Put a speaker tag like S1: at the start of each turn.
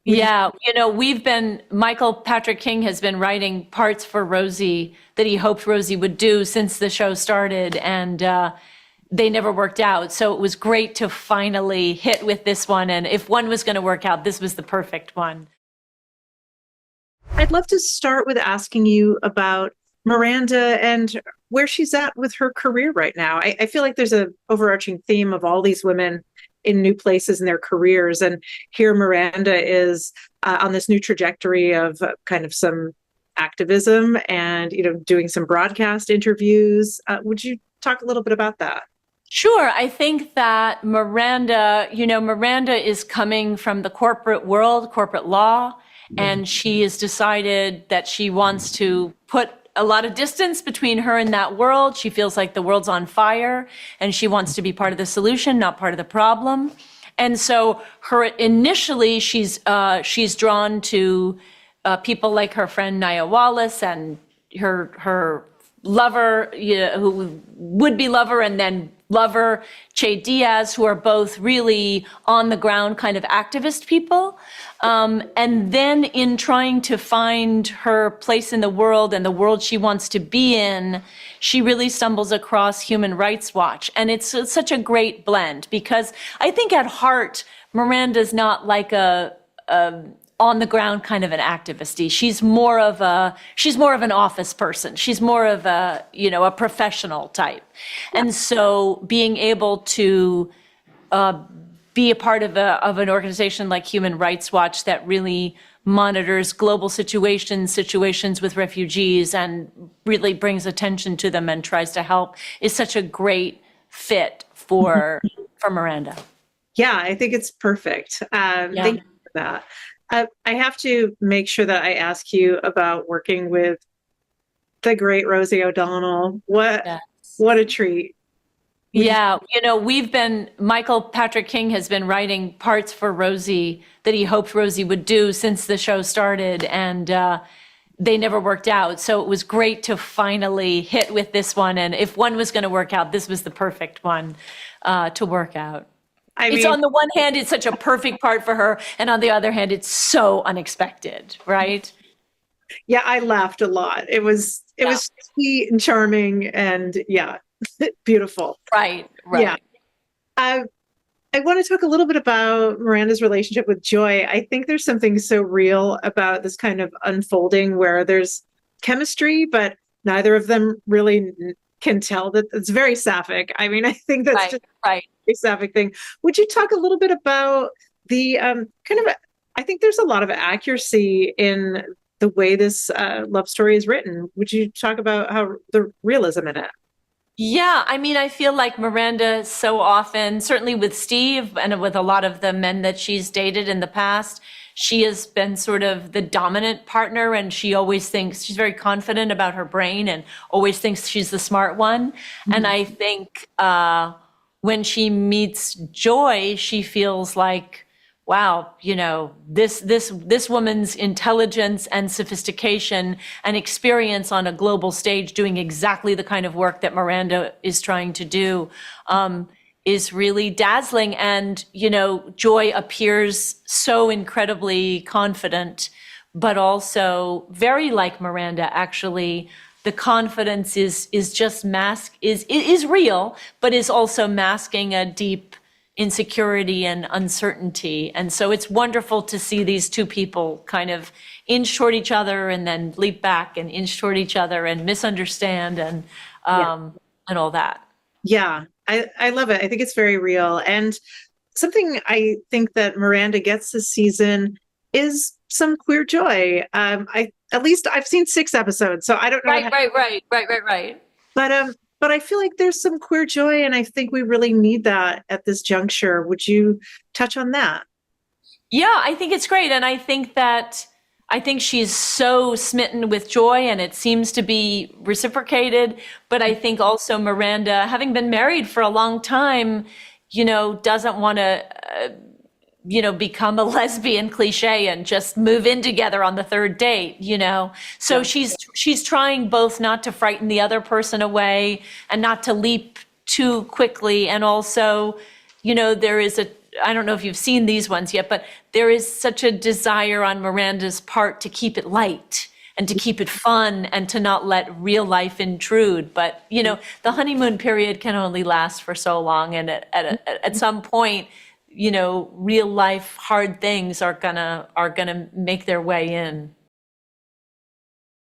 S1: Yeah, Michael Patrick King has been writing parts for Rosie that he hoped Rosie would do since the show started, and they never worked out. So it was great to finally hit with this one. And if one was going to work out, this was the perfect one.
S2: I'd love to start with asking you about Miranda and where she's at with her career right now. I feel like there's an overarching theme of all these women in new places in their careers. And here Miranda is on this new trajectory of kind of some activism and, doing some broadcast interviews. Would you talk a little bit about that?
S1: Sure. I think that Miranda is coming from the corporate world, corporate law, and she has decided that she wants to put a lot of distance between her and that world. She feels like the world's on fire and she wants to be part of the solution, not part of the problem. And so she's drawn to people like her friend Nia Wallace and her lover, who would be lover and then lover, Che Diaz, who are both really on the ground kind of activist people. And then in trying to find her place in the world and the world she wants to be in, she really stumbles across Human Rights Watch. And it's such a great blend because I think at heart, Miranda's not like a on the ground kind of an activist. She's more of an office person. She's more of a professional type. And so being able to be a part of an organization like Human Rights Watch that really monitors global situations with refugees and really brings attention to them and tries to help is such a great fit for Miranda.
S2: Yeah, I think it's perfect. Thank you for that. I have to make sure that I ask you about working with the great Rosie O'Donnell. What a treat.
S1: Yeah, Michael Patrick King has been writing parts for Rosie that he hoped Rosie would do since the show started, and they never worked out. So it was great to finally hit with this one. And if one was going to work out, this was the perfect one to work out. It's on the one hand, it's such a perfect part for her, and on the other hand, it's so unexpected, right?
S2: Yeah, I laughed a lot. It was sweet and charming, and yeah, beautiful.
S1: Right.
S2: Yeah. I want to talk a little bit about Miranda's relationship with Joy. I think there's something so real about this kind of unfolding where there's chemistry, but neither of them really can tell that it's very Sapphic. I mean, I think that's just
S1: right.
S2: a Sapphic thing. Would you talk a little bit about the I think there's a lot of accuracy in the way this love story is written. Would you talk about how the realism in it?
S1: Yeah, I mean, I feel like Miranda so often, certainly with Steve and with a lot of the men that she's dated in the past, she has been sort of the dominant partner and she always thinks she's very confident about her brain and always thinks she's the smart one. Mm-hmm. And I think when she meets Joy, she feels like, wow, this woman's intelligence and sophistication and experience on a global stage doing exactly the kind of work that Miranda is trying to do is really dazzling. And, Joy appears so incredibly confident, but also very like Miranda, actually. The confidence is just is real, but is also masking a deep insecurity and uncertainty. And so it's wonderful to see these two people kind of inch toward each other and then leap back and inch toward each other and misunderstand and all that.
S2: Yeah, I love it. I think it's very real. And something I think that Miranda gets this season is some queer joy. At least I've seen 6 episodes, so I don't know.
S1: Right.
S2: But I feel like there's some queer joy, and I think we really need that at this juncture. Would you touch on that?
S1: Yeah, I think it's great. And I think she's so smitten with Joy and it seems to be reciprocated. But I think also Miranda, having been married for a long time, doesn't want to, become a lesbian cliche and just move in together on the 3rd date, So
S2: Yeah.
S1: she's trying both not to frighten the other person away and not to leap too quickly. And also, there is I don't know if you've seen these ones yet, but there is such a desire on Miranda's part to keep it light and to keep it fun and to not let real life intrude. But, you know, the honeymoon period can only last for so long. And at some point, you know, real life hard things are gonna make their way in.